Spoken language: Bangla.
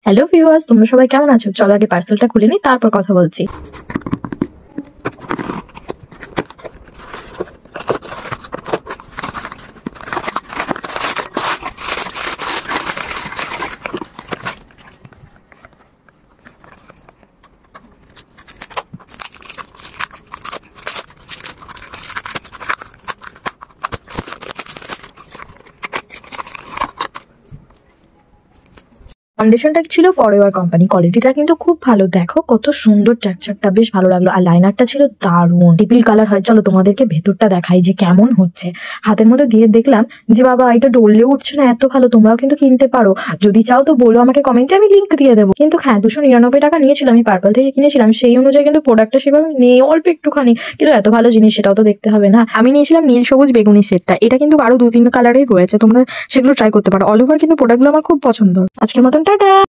হ্যালো ভিউয়ার্স, তোমরা সবাই কেমন আছো? চলো আগে পার্সেলটা খুলে নিই, তারপর কথা বলছি। ফাউন্ডেশনটা ছিল ফরএভার কোম্পানি, কোয়ালিটিটা কিন্তু খুব ভালো। দেখো কত সুন্দর, টেক্সচারটা বেশ ভালো লাগলো। আর লাইনারটা ছিল দারুণ, টিপিল কালার হয়। চলো তোমাদেরকে ভেতরটা দেখাই যে কেমন হচ্ছে। হাতের মধ্যে দিয়ে দেখলাম যে বাবা এটা ডললেও উঠছে না, এত ভালো। তোমরাও কিন্তু কিনতে পারো, যদি চাও তো বলো আমাকে কমেন্টে, আমি লিঙ্ক দিয়ে দেবো। কিন্তু হ্যাঁ, 299 টাকা নিয়েছিল, আমি পার্পল থেকে কিনেছিলাম, সেই অনুযায়ী কিন্তু প্রোডাক্টটা সেভাবে নেই, অল্প একটুখানি। কিন্তু এত ভালো জিনিস সেটাও তো দেখতে হবে না। আমি নিয়েছিলাম নীল সবুজ বেগুনি সেটটা, এটা কিন্তু আরো 2-3 কালারের রয়েছে, তোমরা সেগুলো ট্রাই করতে পারো। অল ওভার কিন্তু প্রোডাক্টগুলো আমার খুব পছন্দ। আজকের মতন টাটা।